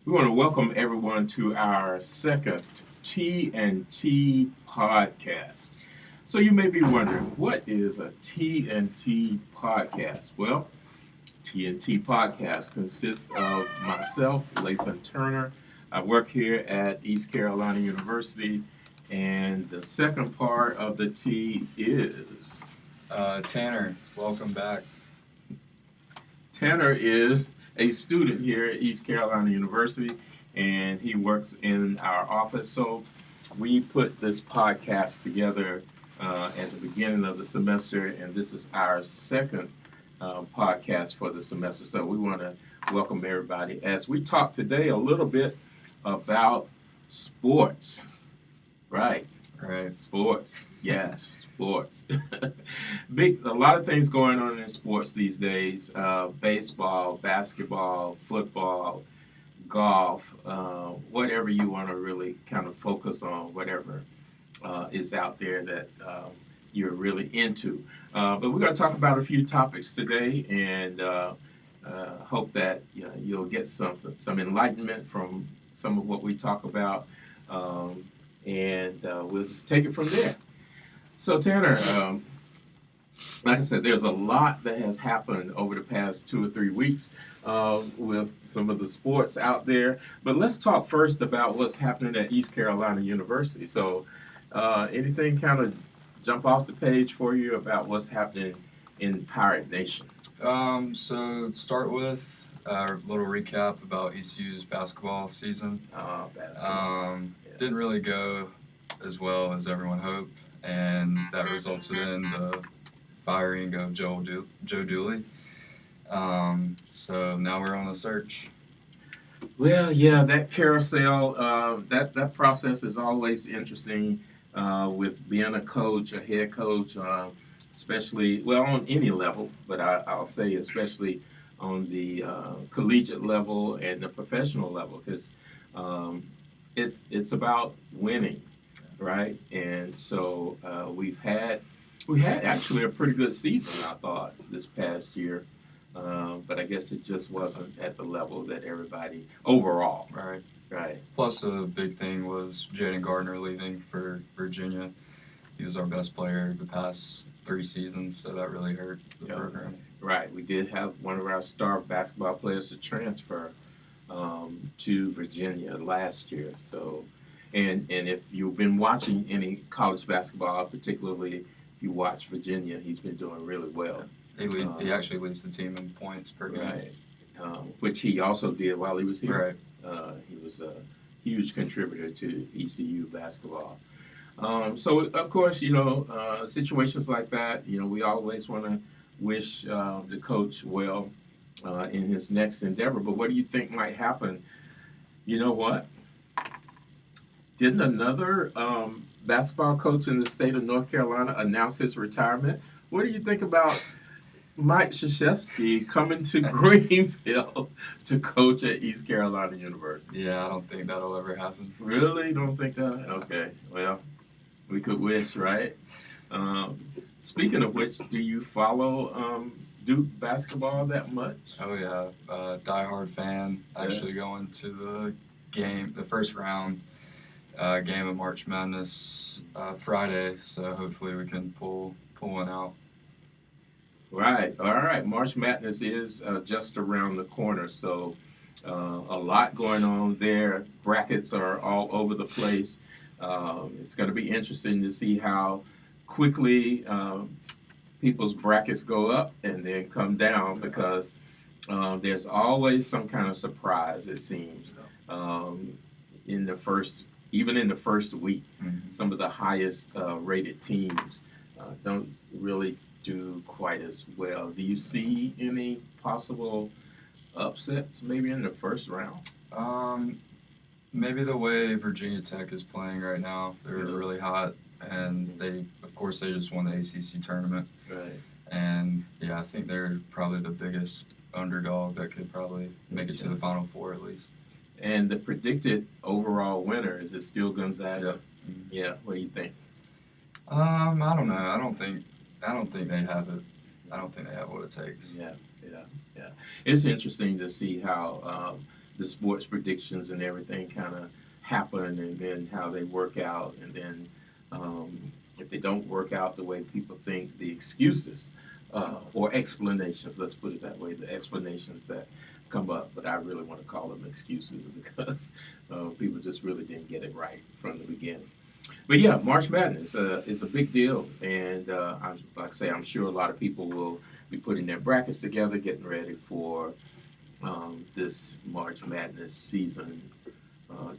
We want to welcome everyone to our second T&T podcast. So you may be wondering, what is a T&T podcast? Well, T&T podcast consists of myself, Lathan Turner. I work here at East Carolina University, and the second part of the T is Tanner, welcome back. Tanner is a student here at East Carolina University, and he works in our office. So we put this podcast together at the beginning of the semester, and this is our second podcast for the semester. So we want to welcome everybody as we talk today a little bit about sports. Right. Right. Sports. Yes, sports. A lot of things going on in sports these days. Baseball, basketball, football, golf, whatever you want to really kind of focus on, whatever is out there that you're really into. But we're going to talk about a few topics today, and hope that you'll get some enlightenment from some of what we talk about, and we'll just take it from there. So Tanner, like I said, there's a lot that has happened over the past 2 or 3 weeks with some of the sports out there. But let's talk first about what's happening at East Carolina University. So, anything kind of jump off the page for you about what's happening in Pirate Nation? So start with a little recap about ECU's basketball season. Basketball. Yes. Didn't really go as well as everyone hoped, and that resulted in the firing of Joe Dooley. So now we're on the search. Well, yeah, that carousel, that process is always interesting with being a coach, a head coach, especially, well, on any level, but I'll say especially on the collegiate level and the professional level, because it's about winning, right? And so we had actually a pretty good season, I thought, this past year. But I guess it just wasn't at the level that everybody overall. Right. Right. Plus, a big thing was Jaden Gardner leaving for Virginia. He was our best player the past 3 seasons, so that really hurt the program. Right. We did have one of our star basketball players to transfer to Virginia last year. So, and if you've been watching any college basketball, particularly if you watch Virginia, he's been doing really well. He actually leads the team in points per game. Right. Which he also did while he was here. Right. He was a huge contributor to ECU basketball. So, of course, situations like that, we always want to wish the coach well in his next endeavor. But what do you think might happen? You know what? Didn't another basketball coach in the state of North Carolina announce his retirement? What do you think about Mike Krzyzewski coming to Greenville to coach at East Carolina University? Yeah, I don't think that'll ever happen. Really? Don't think that? Okay. Well, we could wish, right? Speaking of which, do you follow Duke basketball that much? Oh yeah, diehard fan. Actually going to the first round game of March Madness Friday. So hopefully we can pull one out. Right. All right. March Madness is just around the corner, so a lot going on there. Brackets are all over the place. It's going to be interesting to see how quickly people's brackets go up and then come down, because there's always some kind of surprise, it seems, in the first week. Mm-hmm. Some of the highest rated teams don't really do quite as well. Do you see any possible upsets maybe in the first round? Maybe the way Virginia Tech is playing right now. They're really hot, and they just won the ACC tournament. Right. And yeah, I think they're probably the biggest underdog that could probably make it to the Final Four at least. And the predicted overall winner, is it still Gonzaga? Yeah. Mm-hmm. Yeah. What do you think? I don't know. I don't think they have it. I don't think they have what it takes. Yeah. It's interesting to see how the sports predictions and everything kind of happen, and then how they work out, and then if they don't work out the way people think, the excuses or explanations, let's put it that way, the explanations that come up, but I really want to call them excuses because people just really didn't get it right from the beginning. But yeah, March Madness is a big deal, and like I say, I'm sure a lot of people will be putting their brackets together, getting ready for this March Madness season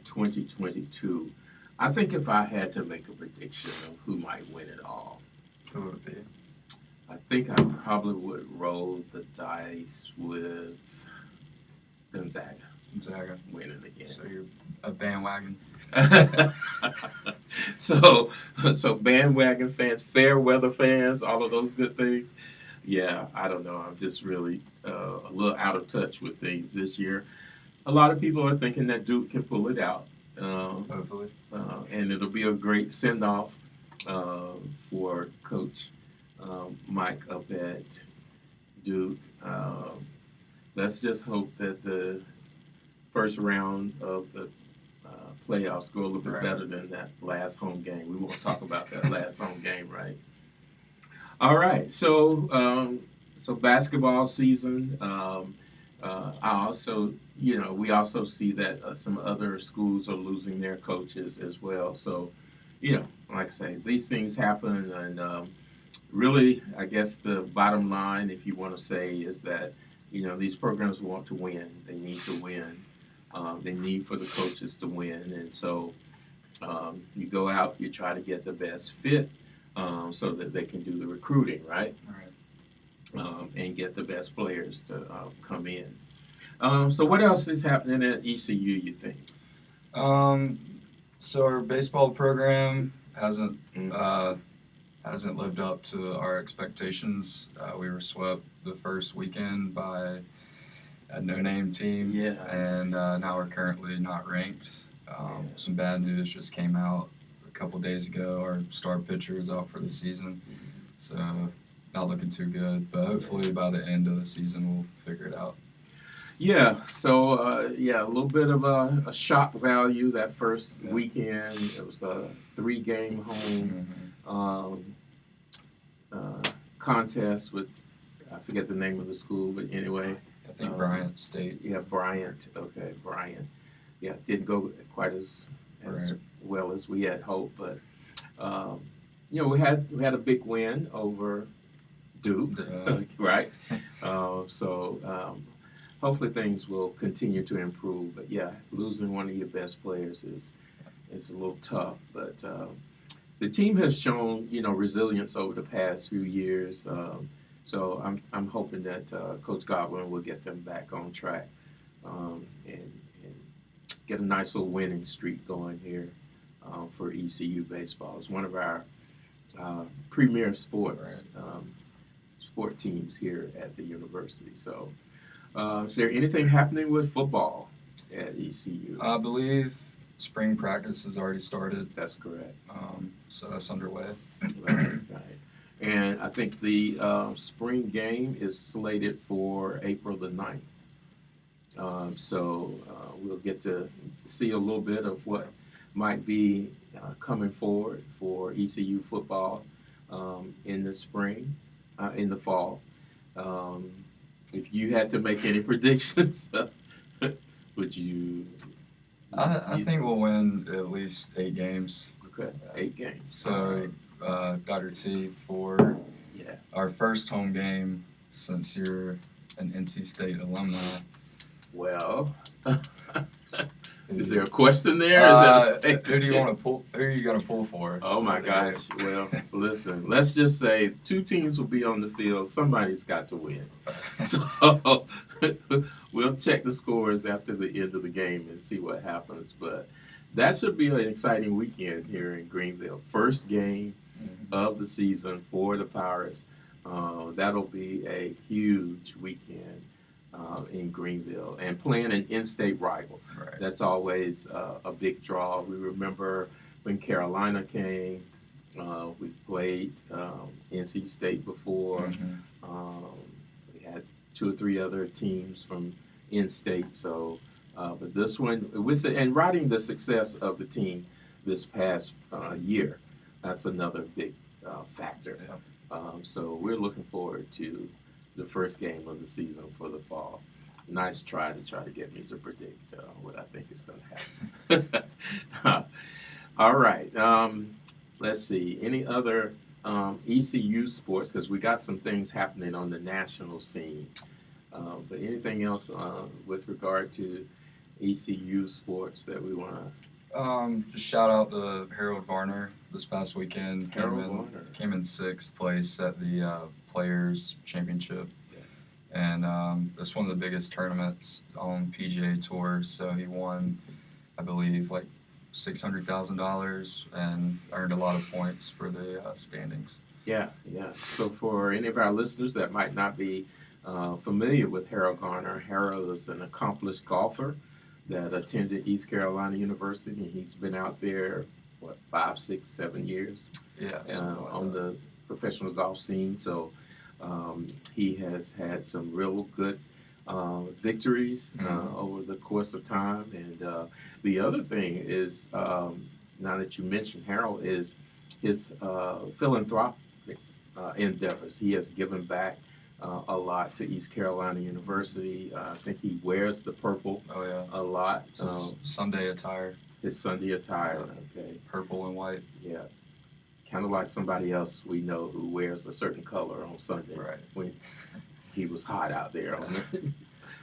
2022. I think if I had to make a prediction of who might win it all, Who would it be? I think I probably would roll the dice with Gonzaga Gonzaga. winning again. So you're a bandwagon. so, so bandwagon fans, fair weather fans, all of those good things. Yeah, I don't know. I'm just really a little out of touch with things this year. A lot of people are thinking that Duke can pull it out, Hopefully. and it'll be a great send off for Coach Mike up at Duke. Let's just hope that the first round of the playoffs go a little bit Right. better than that last home game. We won't talk about that last home game, right? All right, so basketball season. I also, we also see that some other schools are losing their coaches as well. So, like I say, these things happen, and really, I guess the bottom line, if you want to say, is that these programs want to win. They need to win. They need for the coaches to win, and so you go out, you try to get the best fit so that they can do the recruiting, right? Right. And get the best players to come in. So what else is happening at ECU, you think? So our baseball program hasn't Mm. hasn't lived up to our expectations. We were swept the first weekend by a no-name team, Yeah. and now we're currently not ranked. Some bad news just came out a couple days ago. Our star pitcher is out for the season, so not looking too good. But hopefully by the end of the season we'll figure it out. Yeah, so a little bit of a shock value that first Yeah. weekend. It was a 3-game home um, contest with, I forget the name of the school, but anyway. I think Bryant State. Yeah, Bryant. Okay, Bryant. Yeah, didn't go quite as Right. well as we had hoped, but we had a big win over Duke, right? So hopefully things will continue to improve. But yeah, losing one of your best players is a little tough. But the team has shown resilience over the past few years. So I'm hoping that Coach Godwin will get them back on track and get a nice little winning streak going here for ECU baseball. It's one of our premier sports sport teams here at the university. So, is there anything happening with football at ECU? I believe spring practice has already started, That's correct. so that's underway. Right. And I think the spring game is slated for April the 9th. So we'll get to see a little bit of what might be coming forward for ECU football in the spring, in the fall. If you had to make any predictions, would you? I think we'll win at least 8 games. Okay, 8 games. So, Dr. T, for Yeah. our first home game since you're an NC State alumni, Well, is there a question there? Is that a statement? who do you want to pull? Who are you going to pull for? Oh my gosh. Well, listen, let's just say 2 teams will be on the field. Somebody's got to win. So we'll check the scores after the end of the game and see what happens. But that should be an exciting weekend here in Greenville. First game of the season for the Pirates. That'll be a huge weekend in Greenville, and playing an in-state rival. Right. That's always a big draw. We remember when Carolina came. We played NC State before. We had 2 or 3 other teams from in-state, so But this one, and riding the success of the team this past year, that's another big factor. Yeah. So we're looking forward to the first game of the season for the fall. Nice try to get me to predict what I think is going to happen. All right. Let's see. Any other ECU sports? Because we got some things happening on the national scene. But anything else with regard to ECU sports that we want to? Just shout out to Harold Varner this past weekend. Harold Varner. Came in sixth place at the Players Championship. And it's one of the biggest tournaments on PGA Tour. So he won, I believe, like $600,000 and earned a lot of points for the standings. Yeah. So for any of our listeners that might not be familiar with Harold Garner, Harold is an accomplished golfer that attended East Carolina University. He's been out there, 5, 6, 7 years Yeah. on the professional golf scene. So he has had some real good victories over the course of time. And the other thing is, now that you mentioned Harold, is his philanthropic endeavors. He has given back a lot to East Carolina University. I think he wears the purple a lot. Sunday attire. His Sunday attire, okay. Purple and white. Yeah. Kind of like somebody else we know who wears a certain color on Sundays when he was hot out there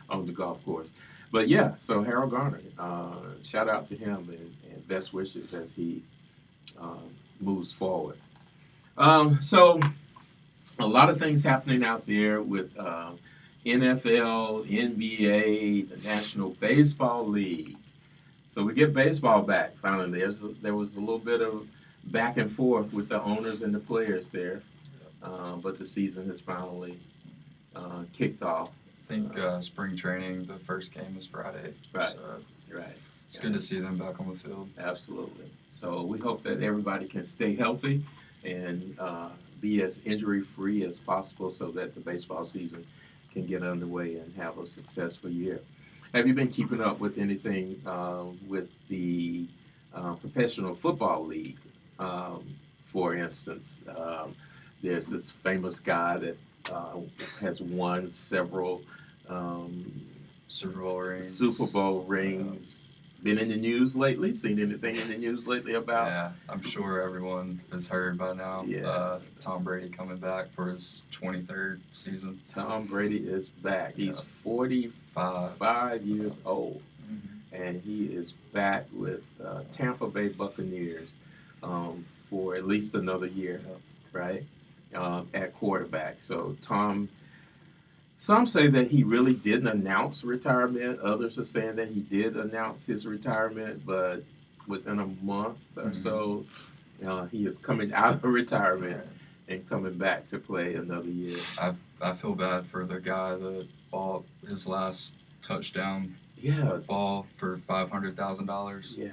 on the golf course. But yeah, so Harold Garner, shout out to him and best wishes as he moves forward. So a lot of things happening out there with NFL, NBA, the National Baseball League. So we get baseball back finally. There was a little bit of back and forth with the owners and the players there, but the season has finally kicked off. I think spring training, the first game is Friday. Right. So Right. it's good to see them back on the field. Absolutely. So we hope that everybody can stay healthy and be as injury-free as possible so that the baseball season can get underway and have a successful year. Have you been keeping up with anything with the Professional Football League? For instance, there's this famous guy that has won several Super Bowl rings. Been in the news lately? Seen anything in the news lately about? Yeah, I'm sure everyone has heard by now. Yeah. Tom Brady coming back for his 23rd season. Tom Brady is back. He's 45 years old, and he is back with Tampa Bay Buccaneers for at least another year, right? At quarterback. So Tom. Some say that he really didn't announce retirement. Others are saying that he did announce his retirement, but within a month or so, he is coming out of retirement and coming back to play another year. I feel bad for the guy that bought his last touchdown ball for $500,000. Yeah.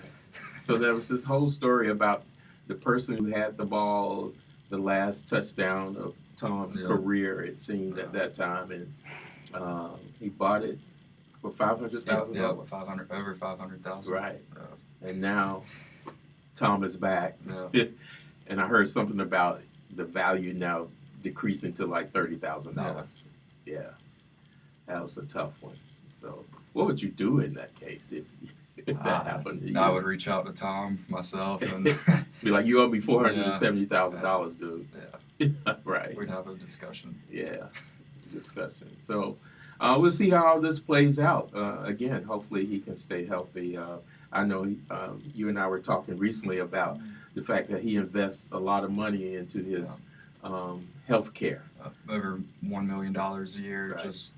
So there was this whole story about the person who had the ball, the last touchdown of Tom's career, it seemed at that time, and he bought it for $500,000. Yeah, over $500,000. Right. And now Tom is back, and I heard something about the value now decreasing to like $30,000. Yeah, that was a tough one. So, what would you do in that case if that happened to you? I would reach out to Tom myself and be like, "You owe me $470,000, dude." Yeah. Right. We'd have a discussion. Yeah, discussion. So we'll see how this plays out. Again, hopefully he can stay healthy. I know you and I were talking recently about the fact that he invests a lot of money into his health care. Over $1 million a year, Right. just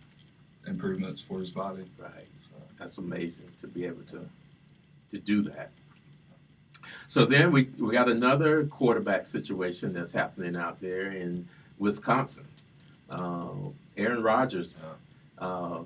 improvements for his body. Right. That's amazing to be able to do that. So then we got another quarterback situation that's happening out there in Wisconsin. Aaron Rodgers, a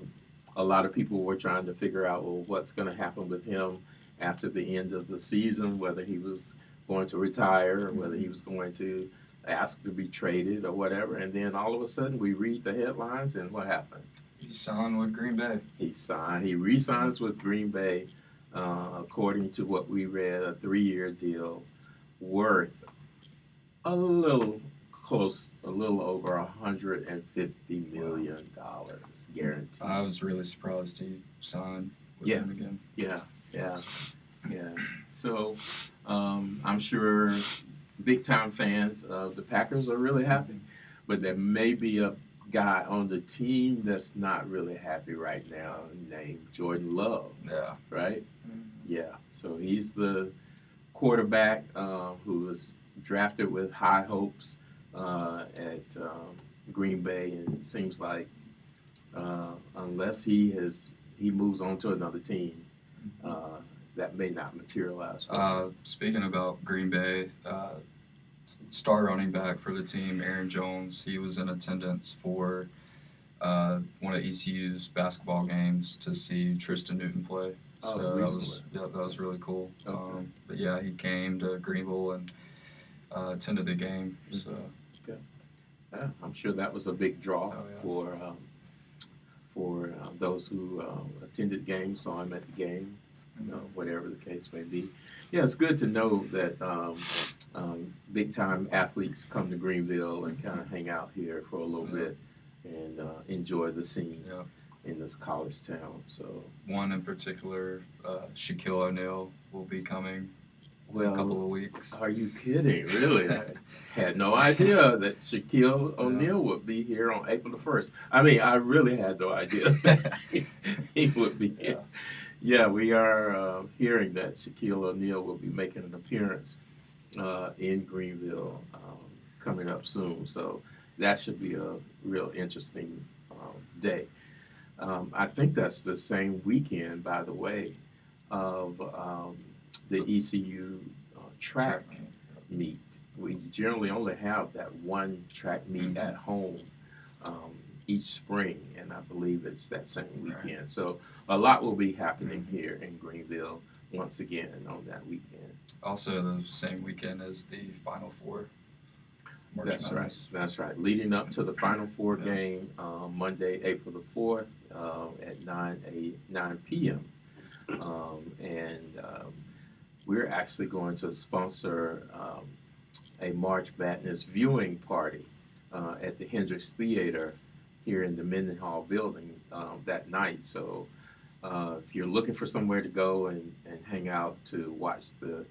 lot of people were trying to figure out, well, what's going to happen with him after the end of the season, whether he was going to retire or whether he was going to ask to be traded or whatever. And then all of a sudden we read the headlines and what happened? He signed with Green Bay. He re-signs with Green Bay, according to what we read, a 3-year deal worth a little a little over $150 million guaranteed. I was really surprised he signed with Yeah. him again. Yeah. So I'm sure big time fans of the Packers are really happy, but there may be a guy on the team that's not really happy right now named Jordan Love, Yeah. right? Yeah. So he's the quarterback who was drafted with high hopes at Green Bay, and it seems like unless he moves on to another team, that may not materialize. Speaking about Green Bay, star running back for the team, Aaron Jones, he was in attendance for one of ECU's basketball games to see Tristan Newton play. So that was really cool. Okay. But yeah, he came to Greenville and attended the game. So yeah, I'm sure that was a big draw Oh, yeah. for those who attended games, saw him at the game, whatever the case may be. Yeah, it's good to know that big time athletes come to Greenville and kind of hang out here for a little bit and enjoy the scene in this college town. So one in particular, Shaquille O'Neal, will be coming in a couple of weeks. Are you kidding? Really? I had no idea that Shaquille O'Neal would be here on April the 1st. I mean, I really had no idea he would be here. Yeah, we are hearing that Shaquille O'Neal will be making an appearance in Greenville coming up soon. So that should be a real interesting day. I think that's the same weekend, by the way, of the ECU track meet. We generally only have that one track meet at home each spring, and I believe it's that same weekend. Right. So a lot will be happening here in Greenville once again on that weekend. Also the same weekend as the Final Four. That's right. Leading up to the Final Four game, Monday, April the 4th at 9 p.m. We're actually going to sponsor a March Madness viewing party at the Hendricks Theater here in the Mendenhall building that night. So if you're looking for somewhere to go and hang out to watch the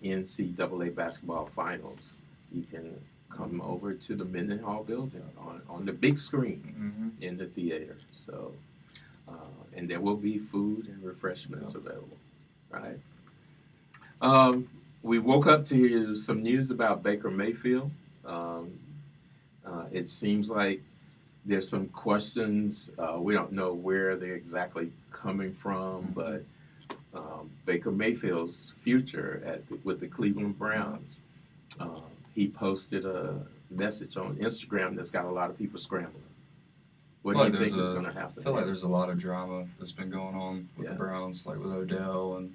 NCAA basketball finals, you can come over to the Mendenhall building on the big screen in the theater. So, and there will be food and refreshments available, right? We woke up to some news about Baker Mayfield. It seems like there's some questions. We don't know where they're exactly coming from, but Baker Mayfield's future with the Cleveland Browns. He posted a message on Instagram that's got a lot of people scrambling. What do you think is going to happen? I feel like there's a lot of drama that's been going on with the Browns, like with Odell and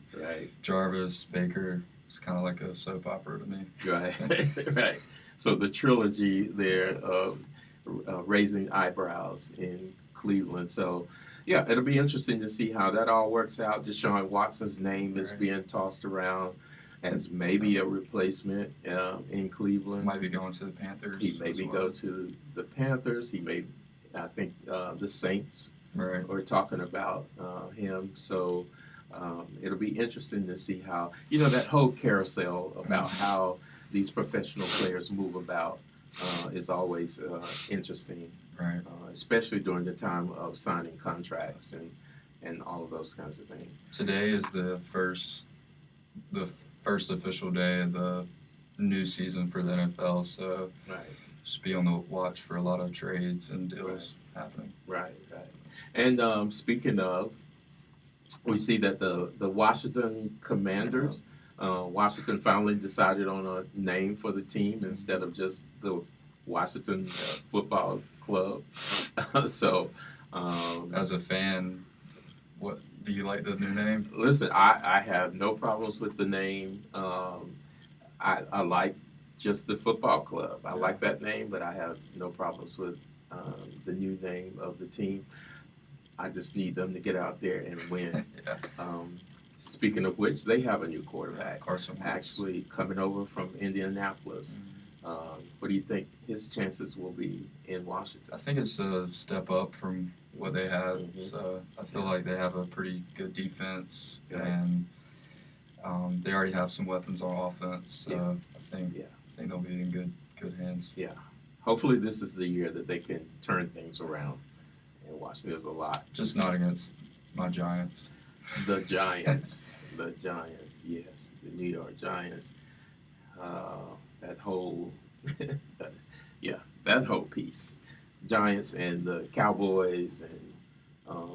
Jarvis, Baker. It's kind of like a soap opera to me. Right. So the trilogy there of raising eyebrows in Cleveland. So, yeah, it'll be interesting to see how that all works out. Deshaun Watson's name is being tossed around as maybe a replacement in Cleveland. Might be going to the Panthers. He maybe go to the Panthers. He may, I think, the Saints are talking about him. So it'll be interesting to see how, that whole carousel about how these professional players move about is always interesting, especially during the time of signing contracts and all of those kinds of things. Today is the first official day of the new season for the NFL, so just be on the watch for a lot of trades and deals happening. Right. And speaking of, we see that the Washington Commanders, Washington finally decided on a name for the team instead of just the Washington Football Club. So, as a fan, what do you like the new name? Listen, I have no problems with the name. I like just the football club. I like that name, but I have no problems with the new name of the team. I just need them to get out there and win. Yeah. Speaking of which, they have a new quarterback, Carson Wentz. actually coming over from Indianapolis. What do you think his chances will be in Washington? I think it's a step up from what they had. Mhm. So I feel like they have a pretty good defense, Right. and they already have some weapons on offense. So Yeah. I think Yeah. they'll be in good hands. Yeah. Hopefully, this is the year that they can turn things around in Washington. There's a lot. Just not against my Giants. The Giants. The Giants, yes. The New York Giants. That whole, that whole piece. Giants and the Cowboys and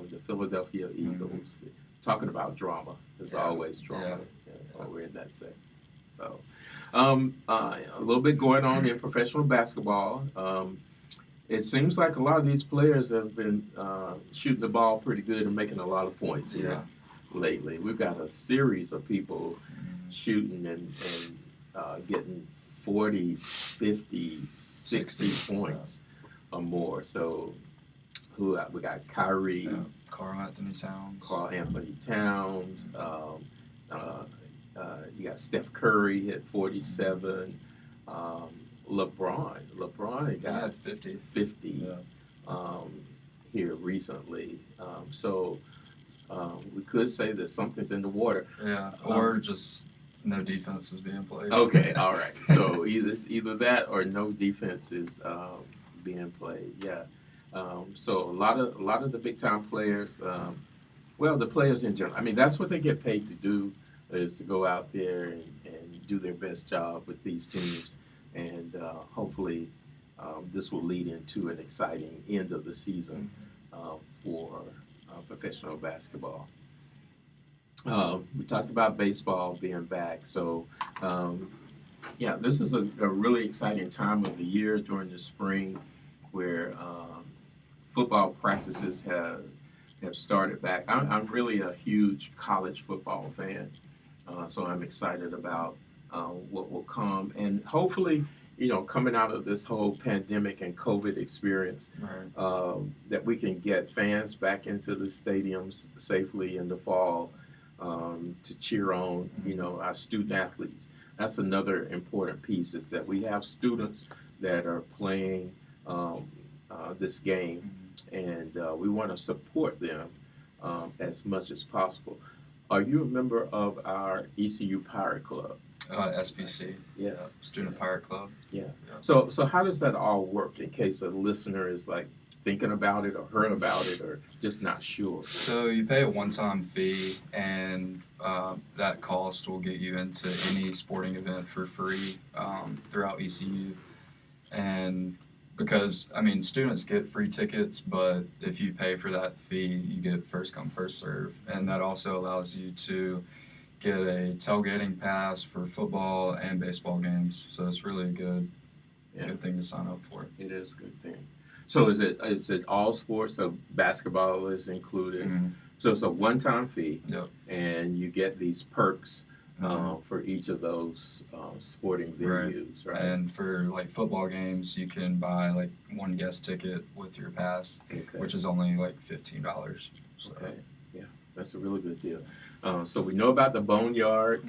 the Philadelphia Eagles. Talking about drama. There's always drama over in that sense. So, a little bit going on in professional basketball. It seems like a lot of these players have been shooting the ball pretty good and making a lot of points here lately. We've got a series of people shooting and getting 40, 50, 60 points or more. So we got Kyrie, Carl Anthony Towns. You got Steph Curry hit 47. LeBron got 50 here recently. So we could say that something's in the water. Yeah, or just no defense is being played. Okay, all right. So either that or no defense is being played. Yeah. So a lot of the big time players, the players in general. I mean, that's what they get paid to do, is to go out there and do their best job with these teams, and hopefully this will lead into an exciting end of the season for professional basketball. We talked about baseball being back, so this is a really exciting time of the year during the spring, where football practices have started back. I'm really a huge college football fan, so I'm excited about what will come, and hopefully, coming out of this whole pandemic and COVID experience, that we can get fans back into the stadiums safely in the fall to cheer on, our student athletes. That's another important piece, is that we have students that are playing this game, and we want to support them as much as possible. Are you a member of our ECU Pirate Club? SPC. Yeah. Student Pirate Club. Yeah. So how does that all work, in case a listener is like thinking about it or heard about it or just not sure? So you pay a one-time fee, and that cost will get you into any sporting event for free throughout ECU. And because, students get free tickets, but if you pay for that fee, you get first come, first serve. And that also allows you to get a tailgating pass for football and baseball games. So it's really a good thing to sign up for. It is a good thing. So is it all sports? So basketball is included. Mm-hmm. So it's a one-time fee, Yep. and you get these perks for each of those sporting venues, right? And for like football games, you can buy like one guest ticket with your pass, which is only like $15. So. Okay, yeah, that's a really good deal. So we know about the Boneyard.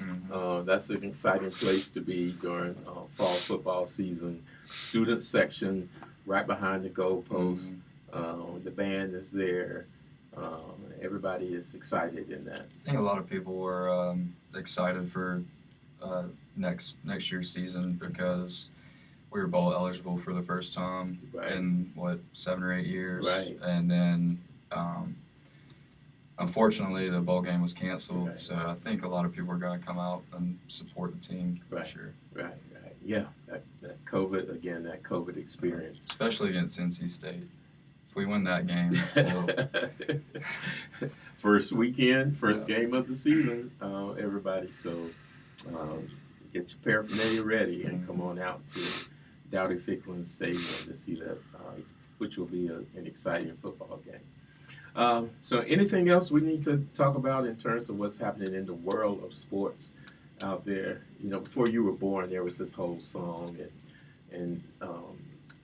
That's an exciting place to be during fall football season. Student section right behind the goalpost. The band is there. Everybody is excited in that. I think a lot of people were excited for next year's season, because we were bowl eligible for the first time in 7 or 8 years. Right. And then unfortunately the bowl game was canceled. So I think a lot of people are going to come out and support the team this year. Right. Yeah, that COVID experience. Especially against NC State. If we win that game, first game of the season, everybody. So get your paraphernalia ready and come on out to Dowdy-Ficklen Stadium to see that, which will be an exciting football game. So anything else we need to talk about in terms of what's happening in the world of sports out there? Before you were born, there was this whole song, and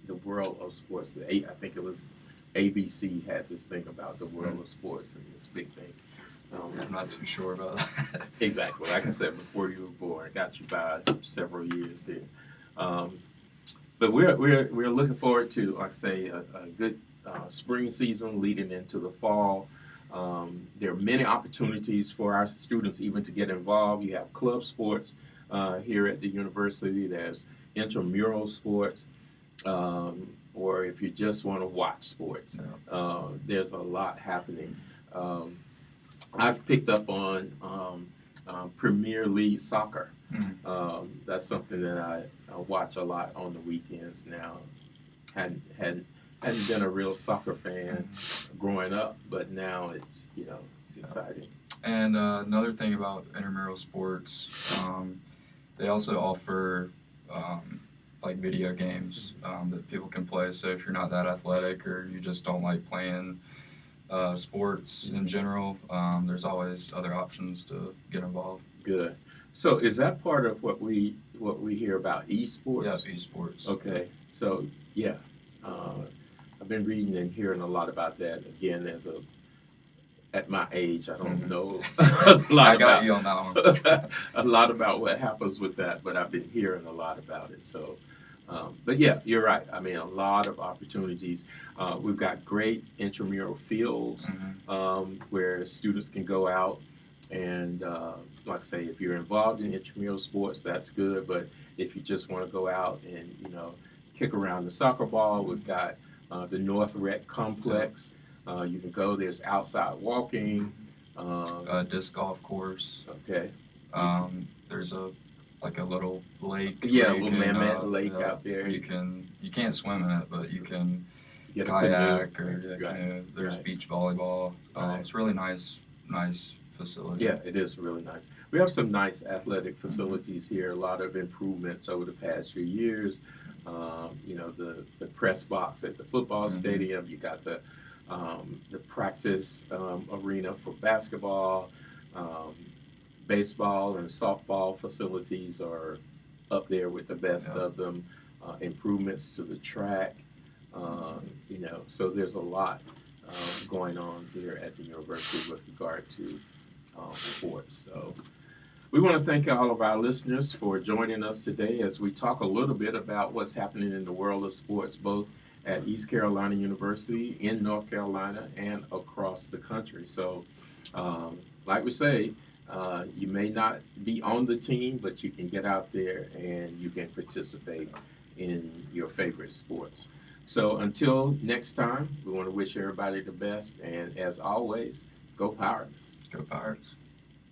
the world of sports. I think it was ABC had this thing about the world of sports and this big thing. I'm not too sure about that. Exactly. Like I said, before you were born, got you by several years here. Um, but we're looking forward to, like I say, a good spring season leading into the fall. There are many opportunities for our students even to get involved. You have club sports here at the university. There's intramural sports, or if you just want to watch sports, there's a lot happening. Um, I've picked up on Premier League soccer. That's something that I watch a lot on the weekends now. Hadn't been a real soccer fan growing up, but now it's it's exciting. And another thing about intramural sports, they also offer like video games that people can play. So if you're not that athletic or you just don't like playing sports in general, there's always other options to get involved. Good. So is that part of what we hear about esports? Yes, esports. Okay. So yeah, I've been reading and hearing a lot about that. Again, at my age, I don't know a lot I got about you on that one. a lot about what happens with that, but I've been hearing a lot about it. So, but yeah, you're right. I mean, a lot of opportunities. We've got great intramural fields where students can go out and, like I say, if you're involved in intramural sports, that's good. But if you just want to go out and kick around the soccer ball, we've got the North Rec Complex. You can go. There's outside walking. Disc golf course. Okay. There's a little lake. Yeah, a where you little can, man-made lake out there. You can't swim in it, but you can Get a kayak canoe. or Right. canoe. There's Right. beach volleyball. Right. It's really nice facility. Yeah, it is really nice. We have some nice athletic facilities here. A lot of improvements over the past few years. The press box at the football stadium. You got the practice arena for basketball. Baseball and softball facilities are up there with the best of them. Improvements to the track. So there's a lot going on here at the university with regard to sports. So we want to thank all of our listeners for joining us today as we talk a little bit about what's happening in the world of sports, both at East Carolina University, in North Carolina, and across the country. So, like we say, you may not be on the team, but you can get out there and you can participate in your favorite sports. So until next time, we want to wish everybody the best, and as always, go Pirates. Go Pirates.